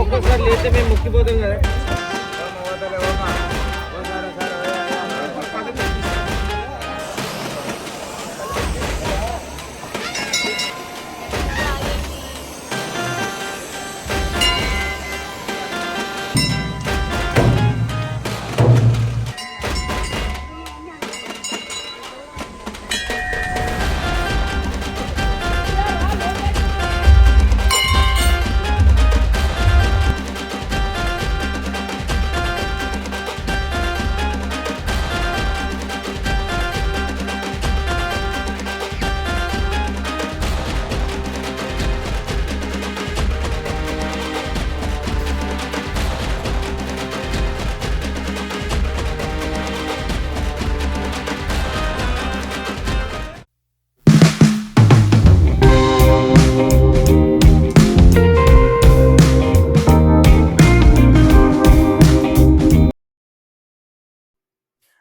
ఒక్కోసారి లేతే మేము ముక్కిపోతాం కదా.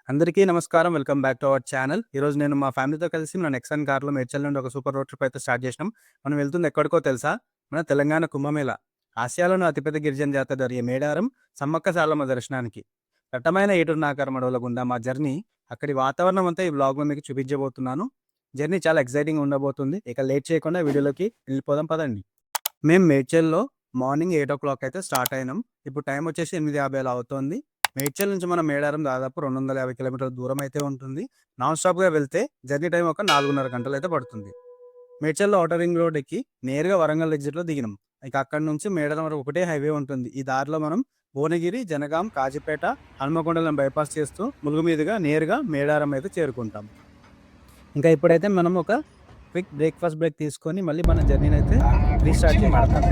అందరికీ నమస్కారం. Welcome back to our channel. ఈరోజు నేను మా ఫ్యామిలీతో కలిసి మన నెక్సాన్ కార్లో మేడ్చల్ నుండి ఒక సూపర్ రోడ్ ట్రిప్ అయితే స్టార్ట్ చేసినాం. మనం వెళ్తుంది ఎక్కడికో తెలుసా? మన తెలంగాణ కుంభమేళ. ఆసియాలోని అతిపెద్ద గిరిజన జాతర జరిగే మేడారం సమ్మక్క సారలమ్మ దర్శనానికి దట్టమైన ఏటురునాకారం అడవుల గుండా మా జర్నీ. అక్కడి వాతావరణం అంతా ఈ బ్లాగ్లో మీకు చూపించబోతున్నాను. జర్నీ చాలా ఎక్సైటింగ్ ఉండబోతుంది. ఇక లేట్ చేయకుండా వీడియోలోకి వెళ్ళిపోదాం పదండి. మేము మేడ్చల్లో మార్నింగ్ 8 అయితే స్టార్ట్ అయినాం. ఇప్పుడు టైం వచ్చేసి 8:50 అలా అవుతుంది. మేడ్చల్ నుంచి మన మేడారం దాదాపు 250 కిలోమీటర్ల దూరం అయితే ఉంటుంది. నాన్ స్టాప్గా వెళ్తే జర్నీ టైం ఒక 4.5 గంటలు అయితే పడుతుంది. మేడ్చల్లో ఔటర్ రింగ్ రోడ్ ఎక్కి నేరుగా వరంగల్ ఎగ్జిట్లో దిగినాం. ఇక అక్కడి నుంచి మేడారం వరకు ఒకటే హైవే ఉంటుంది. ఈ దారిలో మనం భువనగిరి, జనగాం, కాజీపేట, హనుమకొండలను బైపాస్ చేస్తూ ములుగు మీదుగా నేరుగా మేడారం అయితే చేరుకుంటాం. ఇంకా ఇప్పుడైతే మనం ఒక క్విక్ బ్రేక్ తీసుకొని మళ్ళీ మన జర్నీని అయితే రీస్టార్ట్ చేయబడతాం.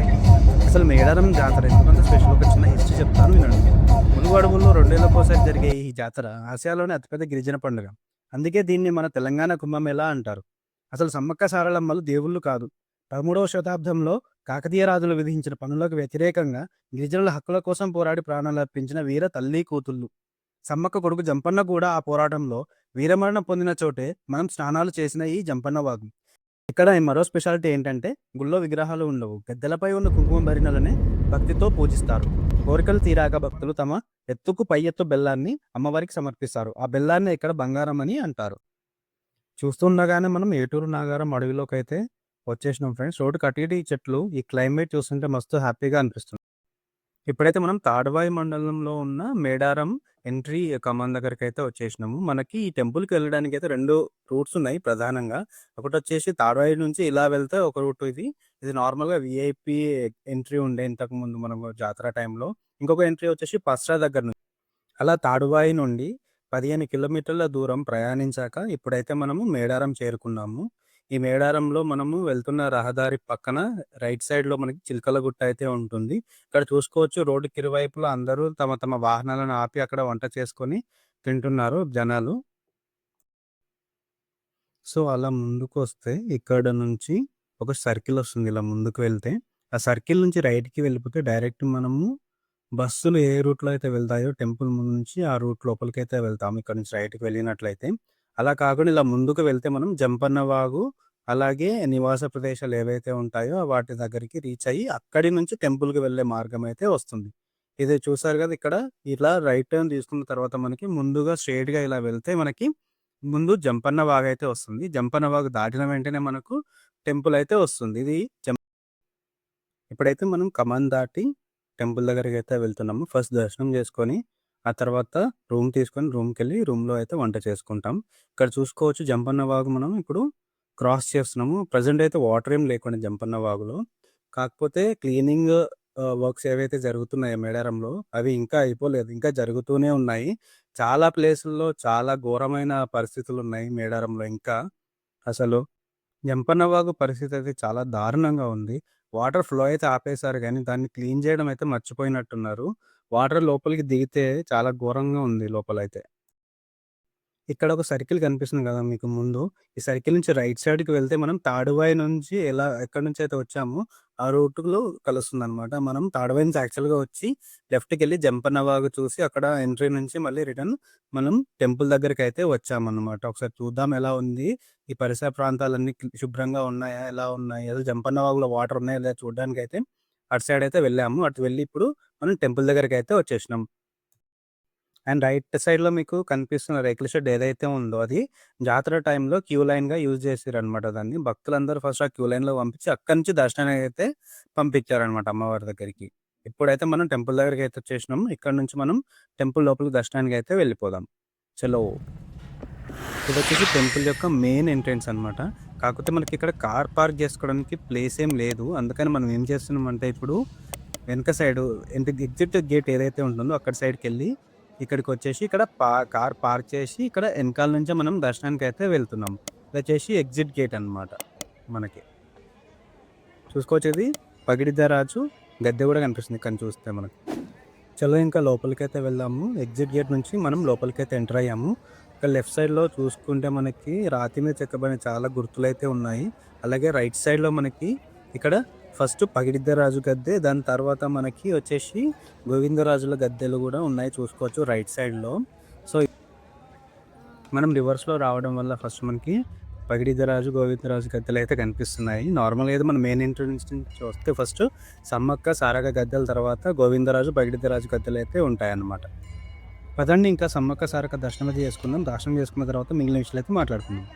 అసలు మేడారం జాతర ఎందుకంటే స్పెషల్ ఒక చిన్న హిస్టరీ చెప్తాను వినండి. ములుగు అడవుల్లో 2 ఏళ్లకోసారి జరిగే ఈ జాతర ఆసియాలోనే అతిపెద్ద గిరిజన పండుగ. అందుకే దీన్ని మన తెలంగాణ కుంభమేళా అంటారు. అసలు సమ్మక్క సారలమ్మలు దేవుళ్ళు కాదు. 13వ శతాబ్దంలో కాకతీయ రాజులు విధించిన పనులకు వ్యతిరేకంగా గిరిజనుల హక్కుల కోసం పోరాడి ప్రాణాలు అర్పించిన వీర తల్లి కూతుళ్ళు. సమ్మక్క కొడుకు జంపన్న కూడా ఆ పోరాటంలో వీరమరణం పొందిన చోటే మనం స్నానాలు చేసిన ఈ జంపన్న వాగు. ఇక్కడ మరో స్పెషాలిటీ ఏంటంటే గుళ్ళో విగ్రహాలు ఉండవు. గద్దెలపై ఉన్న కుంకుమ భరిణలనే భక్తితో పూజిస్తారు. కోరికలు తీరాక భక్తులు తమ ఎత్తుకు పై ఎత్తు బెల్లాన్ని అమ్మవారికి సమర్పిస్తారు. ఆ బెల్లాన్ని ఇక్కడ బంగారం అని అంటారు. చూస్తుండగానే మనం ఏటూరు నాగారం అడవిలోకి అయితే వచ్చేసినాం ఫ్రెండ్స్. రోడ్డు కటిడి చెట్లు, ఈ క్లైమేట్ చూస్తుంటే మస్తు హ్యాపీగా అనిపిస్తుంది. ఇప్పుడైతే మనం తాడ్వాయి మండలంలో ఉన్న మేడారం ఎంట్రీ కమాన్ దగ్గరికి అయితే వచ్చేసినాము. మనకి ఈ టెంపుల్కి వెళ్ళడానికి అయితే 2 రూట్స్ ఉన్నాయి ప్రధానంగా. ఒకటి వచ్చేసి తాడ్వాయి నుంచి ఇలా వెళ్తే ఒక రూట్ ఇది నార్మల్గా విఐపి ఎంట్రీ ఉండే ఇంతకు ముందు మనం జాతర టైంలో. ఇంకొక ఎంట్రీ వచ్చేసి పస్రా దగ్గర నుంచి. అలా తాడువాయి నుండి 15 కిలోమీటర్ల దూరం ప్రయాణించాక ఇప్పుడైతే మనము మేడారం చేరుకున్నాము. ఈ మేడారంలో మనము వెళ్తున్న రహదారి పక్కన రైట్ సైడ్లో మనకి చిలకల గుట్ట అయితే ఉంటుంది. ఇక్కడ చూసుకోవచ్చు రోడ్డుకి ఇరువైపులా అందరూ తమ తమ వాహనాలను ఆపి అక్కడ వంట చేసుకొని తింటున్నారు జనాలు. సో అలా ముందుకు వస్తే ఇక్కడ నుంచి ఒక సర్కిల్ వస్తుంది. ఇలా ముందుకు వెళ్తే ఆ సర్కిల్ నుంచి రైట్కి వెళ్ళిపోతే డైరెక్ట్ మనము బస్సులు ఏ రూట్లో అయితే వెళ్తాయో టెంపుల్ ముందు నుంచి ఆ రూట్ లోపలికి అయితే వెళ్తాము. ఇక్కడ నుంచి రైట్కి వెళ్ళినట్లయితే అలా కాకుండా ఇలా ముందుకు వెళ్తే మనం జంపన్న వాగు అలాగే నివాస ప్రదేశాలు ఏవైతే ఉంటాయో వాటి దగ్గరికి రీచ్ అయ్యి అక్కడి నుంచి టెంపుల్కి వెళ్ళే మార్గం అయితే వస్తుంది. ఇది చూసారు కదా, ఇక్కడ ఇలా రైట్ టర్న్ తీసుకున్న తర్వాత మనకి ముందుగా స్ట్రైట్గా ఇలా వెళ్తే మనకి ముందు జంపన్న వాగు అయితే వస్తుంది. జంపన్న వాగు దాటిన వెంటనే మనకు టెంపుల్ అయితే వస్తుంది. ఇప్పుడైతే మనం కమాన్ దాటి టెంపుల్ దగ్గరికి అయితే వెళ్తున్నాము. ఫస్ట్ దర్శనం చేసుకొని ఆ తర్వాత రూమ్ తీసుకొని రూమ్కి వెళ్ళి రూమ్లో అయితే వంట చేసుకుంటాం. ఇక్కడ చూసుకోవచ్చు జంపన్న వాగు మనం ఇప్పుడు క్రాస్ చేస్తున్నాము. ప్రజెంట్ అయితే వాటర్ ఏం లేకుండా జంపన్న వాగులో, కాకపోతే క్లీనింగ్ వర్క్స్ ఏవైతే జరుగుతున్నాయో మేడారంలో అవి ఇంకా అయిపోలేదు, ఇంకా జరుగుతూనే ఉన్నాయి. చాలా ప్లేసుల్లో చాలా ఘోరమైన పరిస్థితులు ఉన్నాయి మేడారంలో. ఇంకా అసలు జంపన్న వాగు పరిస్థితి అయితే చాలా దారుణంగా ఉంది. వాటర్ ఫ్లో అయితే ఆపేశారు కానీ దాన్ని క్లీన్ చేయడం అయితే మర్చిపోయినట్టున్నారు. వాటర్ లోపలికి దిగితే చాలా ఘోరంగా ఉంది లోపలైతే. ఇక్కడ ఒక సర్కిల్ కనిపిస్తుంది కదా మీకు ముందు. ఈ సర్కిల్ నుంచి రైట్ సైడ్‌కి వెళ్తే మనం తాడువాయి నుంచి ఎక్కడి నుంచి అయితే వచ్చామో ఆ రూట్‌లో కలుస్తుందనమాట. మనం తాడువాయి నుంచి యాక్చువల్‌గా వచ్చి లెఫ్ట్‌కెళ్ళి జంపన్న వాగు చూసి అక్కడ ఎంట్రీ నుంచి మళ్ళీ రిటర్న్ మనం టెంపుల్ దగ్గరికైతే వచ్చామన్నమాట. ఒకసారి చూద్దాం ఎలా ఉంది, ఈ పరిసర ప్రాంతాలన్నీ శుభ్రంగా ఉన్నాయా, ఎలా ఉన్నాయి, అసలు జంపన్న వాగులో వాటర్ ఉన్నాయా లేదా చూడ్డానికైతే అటు సైడ్ అయితే వెళ్ళాము. అటు వెళ్ళి ఇప్పుడు మనం టెంపుల్ దగ్గరికి అయితే వచ్చేసినాం. అండ్ రైట్ సైడ్‌లో మీకు కనిపిస్తున్న రేకుల షెడ్ ఏదైతే ఉందో అది జాతర టైంలో క్యూ లైన్‌గా యూజ్ చేసిరనమాట దాన్ని. భక్తులందరూ ఫస్ట్ ఆ క్యూ లైన్‌లో పంపించి అక్కడి నుంచి దర్శనానికైతే పంపించారనమాట అమ్మవారి దగ్గరికి. ఇప్పుడైతే మనం టెంపుల్ దగ్గరికైతే వచ్చేసినాం. ఇక్కడ నుంచి మనం టెంపుల్ లోపలికి దర్శనానికైతే వెళ్ళిపోదాం. చలో! ఇదొచ్చేసి టెంపుల్ యొక్క మెయిన్ ఎంట్రన్స్ అనమాట. కాకపోతే మనకి ఇక్కడ కార్ పార్క్ చేసుకోవడానికి ప్లేస్ ఏం లేదు. అందుకని మనం ఏం చేస్తున్నామంటే ఇప్పుడు వెనక సైడు ఎగ్జిట్ గేట్ ఏదైతే ఉంటుందో అక్కడ సైడ్‌కెళ్ళి ఇక్కడికొచ్చేసి ఇక్కడ కార్ పార్క్ చేసి ఇక్కడ ఎనకాల నుంచే మనం దర్శనానికైతే వెళ్తున్నాం. ఇదొచ్చేసి ఎగ్జిట్ గేట్ అనమాట మనకి. చూసుకోవచ్చు ఇది పగిడిద్దరాజు గద్దె కూడా కనిపిస్తుంది ఇక్కడ చూస్తే మనకు. చలో ఇంకా లోపలికైతే వెళ్దాము. ఎగ్జిట్ గేట్ నుంచి మనం లోపలికైతే ఎంటర్ అయ్యాము. ఇక్కడ లెఫ్ట్ సైడ్‌లో చూసుకుంటే మనకి రాతి మీద చెక్కబడిన చాలా గుర్తులైతే ఉన్నాయి. అలాగే రైట్ సైడ్‌లో మనకి ఇక్కడ ఫస్ట్ పగిడిద్దరాజు గద్దె, దాని తర్వాత మనకి వచ్చేసి గోవిందరాజుల గద్దెలు కూడా ఉన్నాయి చూసుకోవచ్చు రైట్ సైడ్‌లో. సో, మనం రివర్స్‌లో రావడం వల్ల ఫస్ట్ మనకి పగిడిద్దరాజు, గోవిందరాజు గద్దెలు అయితే కనిపిస్తున్నాయి. నార్మల్‌గా అయితే మనం మెయిన్ ఎంట్రన్స్ నుంచి వస్తే ఫస్ట్ సమ్మక్క సారక్క గద్దెల తర్వాత గోవిందరాజు, పగిడిద్దరాజు గద్దెలు అయితే ఉంటాయన్నమాట. పదండి ఇంకా సమ్మక్క సారక్క దర్శనం అయితే చేసుకుందాం. దర్శనం చేసుకున్న తర్వాత మిగిలిన విషయాలు అయితే మాట్లాడుకుందాం.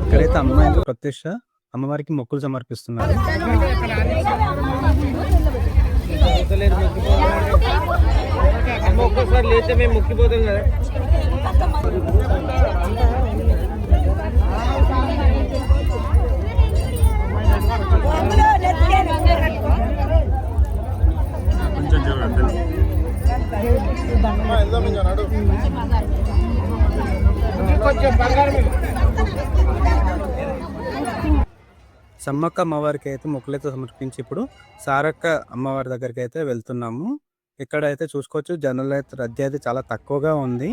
ఇక్కడైతే అమ్మాయిలు ప్రత్యక్ష అమ్మవారికి మొక్కులు సమర్పిస్తున్నారు. అమ్మ ఒక్కసారి లేతే మేము మొక్కిపోతాం కదా. కొంచెం బంగారం సమ్మక్క అమ్మవారికి అయితే మొక్కులైతే సమర్పించి ఇప్పుడు సారక్క అమ్మవారి దగ్గరికి అయితే వెళ్తున్నాము. ఇక్కడైతే చూసుకోవచ్చు జనాలు అయితే రద్దీ అయితే చాలా తక్కువగా ఉంది.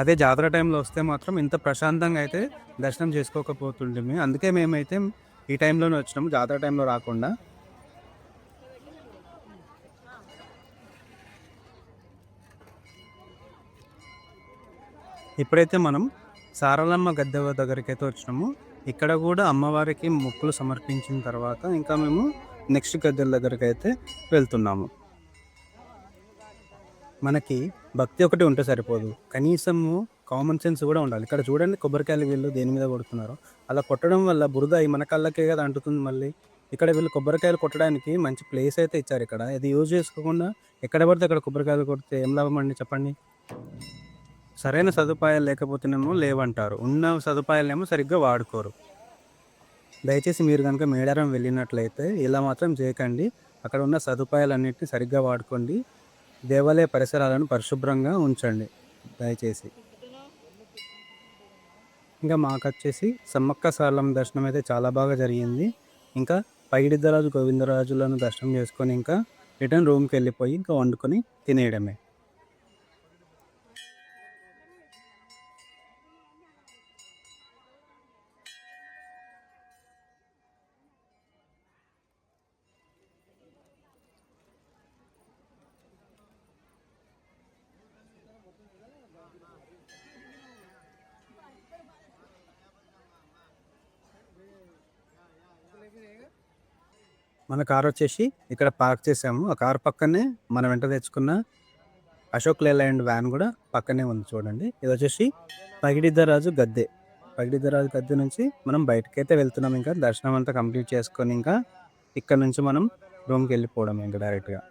అదే జాతర టైంలో వస్తే మాత్రం ఇంత ప్రశాంతంగా అయితే దర్శనం చేసుకోకపోతుంటిమి. అందుకే మేమైతే ఈ టైంలోనే వచ్చినాము, జాతర టైంలో రాకుండా. ఇప్పుడైతే మనం సారలమ్మ గద్దె దగ్గరికి అయితే వచ్చినాము. ఇక్కడ కూడా అమ్మవారికి మొక్కులు సమర్పించిన తర్వాత ఇంకా మేము నెక్స్ట్ గద్దెల దగ్గరికి అయితే వెళ్తున్నాము. మనకి భక్తి ఒకటి ఉంటే సరిపోదు, కనీసము కామన్ సెన్స్ కూడా ఉండాలి. ఇక్కడ చూడండి కొబ్బరికాయలు వీళ్ళు దేని మీద కొడుతున్నారు. అలా కొట్టడం వల్ల బురద మన కళ్ళకే కదా అంటుతుంది మళ్ళీ. ఇక్కడ వీళ్ళు కొబ్బరికాయలు కొట్టడానికి మంచి ప్లేస్ అయితే ఇచ్చారు ఇక్కడ. ఇది యూజ్ చేసుకోకుండా ఎక్కడ పడితే అక్కడ కొబ్బరికాయలు కొడితే ఏం లాభం అండి చెప్పండి. సరైన సదుపాయాలు లేకపోతేనేమో లేవంటారు, ఉన్న సదుపాయాలేమో సరిగ్గా వాడుకోరు. దయచేసి మీరు కనుక మేడారం వెళ్ళినట్లయితే ఇలా మాత్రం చేయకండి. అక్కడ ఉన్న సదుపాయాలన్నింటినీ సరిగ్గా వాడుకోండి. దేవాలయ పరిసరాలను పరిశుభ్రంగా ఉంచండి దయచేసి. ఇంకా మాకొచ్చేసి సమ్మక్క సారలమ్మ దర్శనం అయితే చాలా బాగా జరిగింది. ఇంకా పైడిద్దరాజు గోవిందరాజులను దర్శనం చేసుకొని ఇంకా రిటర్న్ రూమ్కి వెళ్ళిపోయి ఇంకా వండుకొని తినేయడమే. మన కార్ వచ్చేసి ఇక్కడ పార్క్ చేసాము. ఆ కార్ పక్కనే మనం వెంట తెచ్చుకున్న అశోక్ లేలాండ్ వ్యాన్ కూడా పక్కనే ఉంది చూడండి. ఇది వచ్చేసి పగిడిద్దరాజు గద్దె. పగిడిద్దరాజు గద్దె నుంచి మనం బయటకైతే వెళ్తున్నాం. ఇంకా దర్శనం అంతా కంప్లీట్ చేసుకొని ఇంకా ఇక్కడ నుంచి మనం రూమ్కి వెళ్ళిపోవడం ఇంకా డైరెక్ట్గా.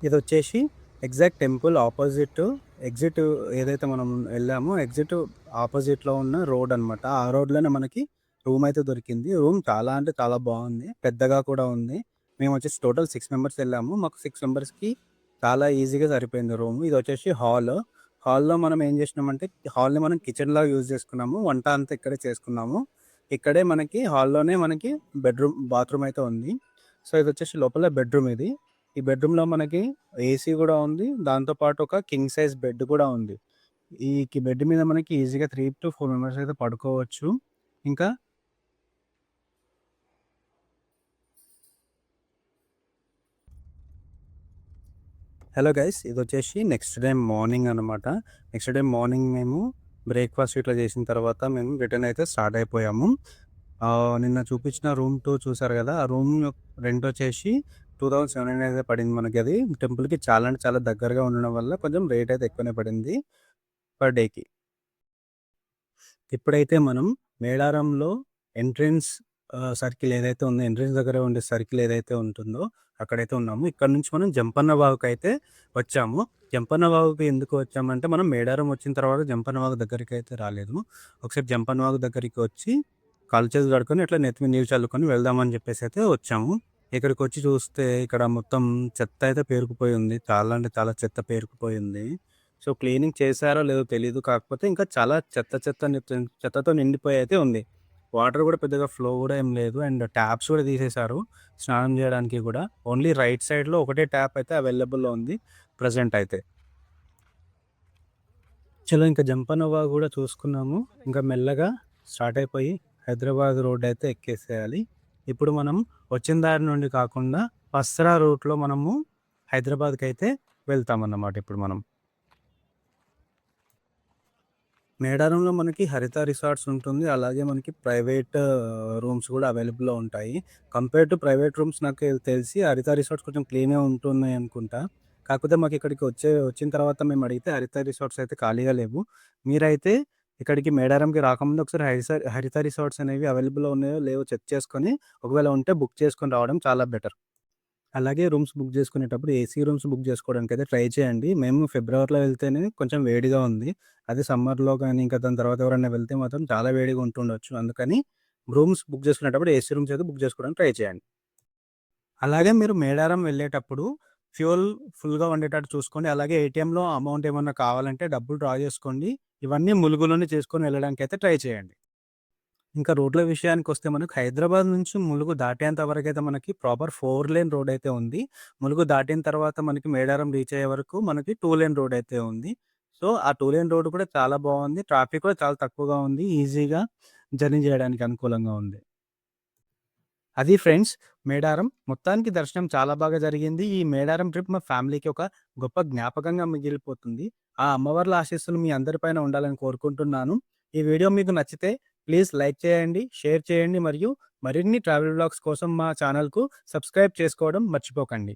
ఇది వచ్చేసి ఎగ్జాక్ట్ టెంపుల్ ఆపోజిట్ ఎగ్జిట్ ఏదైతే మనం వెళ్ళామో ఎగ్జిట్ ఆపోజిట్లో ఉన్న రోడ్ అనమాట. ఆ రోడ్లోనే మనకి రూమ్ అయితే దొరికింది. రూమ్ చాలా అంటే చాలా బాగుంది, పెద్దగా కూడా ఉంది. మేము వచ్చేసి టోటల్ 6 మెంబర్స్ వెళ్ళాము. మాకు 6 మెంబర్స్కి చాలా ఈజీగా సరిపోయింది రూమ్. ఇదొచ్చేసి హాల్. హాల్‌లో మనం ఏం చేసినామంటే హాల్‌ని మనం కిచెన్‌లాగా యూజ్ చేసుకున్నాము. వంట అంతా ఇక్కడే చేసుకున్నాము. ఇక్కడే మనకి హాల్‌లోనే మనకి బాత్రూమ్ అయితే ఉంది. సో, ఇదొచ్చేసి లోపల బెడ్‌రూమ్ ఇది. ఈ బెడ్‌రూమ్‌లో మనకి ఏసీ గూడా ఉంది. దాంతో పాటు ఒక కింగ్ సైజ్ బెడ్ కూడా ఉంది. బెడ్ మీద మనకి ఈజీగా 3-4 మెంబర్స్ అయితే పడుకోవచ్చు. ఇంకా హలో గైస్! ఇదొచ్చేసి నెక్స్ట్ డే మార్నింగ్ అనమాట. నెక్స్ట్ డే మార్నింగ్ మేము బ్రేక్‌ఫాస్ట్ ఇట్లా చేసిన తర్వాత మేము రిటర్న్ అయితే స్టార్ట్ అయిపోయాము. నిన్న చూపించిన రూమ్ టూర్ చూసారు కదా! ఆ రూమ్ రెంట్ వచ్చేసి 2700 అయితే పడింది మనకి అది. టెంపుల్‌కి చాలా అంటే చాలా దగ్గరగా ఉండడం వల్ల కొంచెం రేట్ అయితే ఎక్కువనే పడింది పర్ డేకి. ఇప్పుడైతే మనం మేడారంలో ఎంట్రన్స్ సర్కిల్ ఏదైతే ఉందో ఎంట్రన్స్ దగ్గర ఉండే సర్కిల్ ఏదైతే ఉంటుందో అక్కడైతే ఉన్నాము. ఇక్కడ నుంచి మనం జంపన్న వాగుకైతే వచ్చాము. జంపన్న వాగుకి ఎందుకు వచ్చామంటే మనం మేడారం వచ్చిన తర్వాత జంపన్న వాగు దగ్గరికైతే రాలేదు. ఒకసారి జంపన్న వాగు దగ్గరికి వచ్చి కాళ్ళు చేతులు కడుక్కొని ఇట్లా నెత్తి మీద నీళ్ళు చల్లుకొని వెళ్దామని చెప్పేసి అయితే వచ్చాము. ఇక్కడికొచ్చి చూస్తే ఇక్కడ మొత్తం చెత్త అయితే పేరుకుపోయి ఉంది. చాలా అంటే చాలా చెత్త పేరుకుపోయి ఉంది. సో, క్లీనింగ్ చేశారో లేదో తెలీదు. కాకపోతే ఇంకా చాలా చెత్తతో నిండిపోయి అయితే ఉంది. వాటర్ గూడా పెద్దగా ఫ్లో గూడా ఏం లేదు. అండ్ ట్యాప్స్ గూడా తీసేశారు స్నానం జేయడానికి గూడా. ఓన్లీ రైట్ సైడ్‌లో ఒకటే ట్యాప్ అయితే అవైలబుల్‌లో ఉంది ప్రెజెంట్ అయితే. చలో ఇంకా జంపనోవా గూడా చూసుకున్నాము. ఇంకా మెల్లగా స్టార్ట్ అయిపోయి హైదరాబాద్ రోడ్ అయితే ఎక్కేసేయాలి. ఇప్పుడు మనం వచ్చిన దారి నుండి కాకుండా పస్రా రూట్‌లో మనము హైదరాబాద్‌కైతే వెళ్తామన్నమాట ఇప్పుడు మనం. మేడారంలో మనకి హరిత రిసార్ట్స్ ఉంటుంది. అలాగే మనకి ప్రైవేట్ రూమ్స్ గూడా అవైలబుల్‌లో ఉంటాయి. కంపేర్ టు ప్రైవేట్ రూమ్స్ నాకు తెలిసి హరిత రిసార్ట్స్ కొంచెం క్లీన్‌గా ఉంటున్నాయనుకుంటా. కాకపోతే మాకిక్కడికి వచ్చిన తర్వాత మేము అడిగితే హరిత రిసార్ట్స్ అయితే ఖాళీగా లేవు. మీరైతే ఇక్కడికి మేడారంకి రాకముందు ఒకసారి హరిత రిసార్ట్స్ అనేవి అవైలబుల్‌లో ఉన్నాయో లేవో చెక్ చేసుకొని, ఒకవేళ ఉంటే బుక్ చేసుకొని రావడం చాలా బెటర్. అలాగే రూమ్స్ బుక్ చేసుకునేటప్పుడు ఏసీ రూమ్స్ బుక్ చేసుకోవడానికైతే ట్రై చేయండి. మేము ఫిబ్రవరిలో వెళ్తేనే కొంచెం వేడిగా ఉంది. అదే సమ్మర్‌లో గానీ, ఇంకా దాని తర్వాత ఎవరైనా వెళ్తే మాత్రం చాలా వేడిగా ఉంటుండొచ్చు. అందుకని రూమ్స్ బుక్ చేసుకునేటప్పుడు ఏసీ రూమ్స్ అయితే బుక్ చేసుకోవడానికి ట్రై చేయండి. అలాగే మీరు మేడారం వెళ్ళేటప్పుడు ఫ్యూయల్ ఫుల్‌గా ఉండేటట్టు చూసుకోండి. అలాగే ఏటీఎంలో అమౌంట్ ఏమన్నా కావాలంటే డబ్బులు డ్రా చేసుకోండి. ఇవన్నీ ములుగులోనే చేసుకొని వెళ్ళడానికైతే ట్రై చేయండి. ఇంకా రోడ్ల విషయానికొస్తే మనకు హైదరాబాద్ నుంచి ములుగు దాటేంత వరకైతే మనకి ప్రాపర్ 4 లేన్ రోడ్ అయితే ఉంది. ములుగు దాటిన తర్వాత మనకి మేడారం రీచ్ అయ్యే వరకు మనకి 2 లేన్ రోడ్ అయితే ఉంది. సో, ఆ 2 లేన్ రోడ్ కూడా చాలా బావుంది. ట్రాఫిక్ కూడా చాలా తక్కువగా ఉంది. ఈజీగా జర్నీ చేయడానికి అనుకూలంగా ఉంది. అది ఫ్రెండ్స్ మేడారం. మొత్తానికి దర్శనం చాలా బాగా జరిగింది. ఈ మేడారం ట్రిప్ మా ఫ్యామిలీకి ఒక గొప్ప జ్ఞాపకంగా మిగిలిపోతుంది. ఆ అమ్మవార్ల ఆశీస్సులు మీ అందరి పైన ఉండాలని కోరుకుంటున్నాను. ఈ వీడియో మీకు నచ్చితే ప్లీజ్ లైక్ చేయండి, షేర్ చేయండి మరియు మరిన్ని ట్రావెల్ వ్లాగ్స్ కోసం మా ఛానల్‌కు సబ్స్క్రైబ్ చేసుకోవడం మర్చిపోకండి.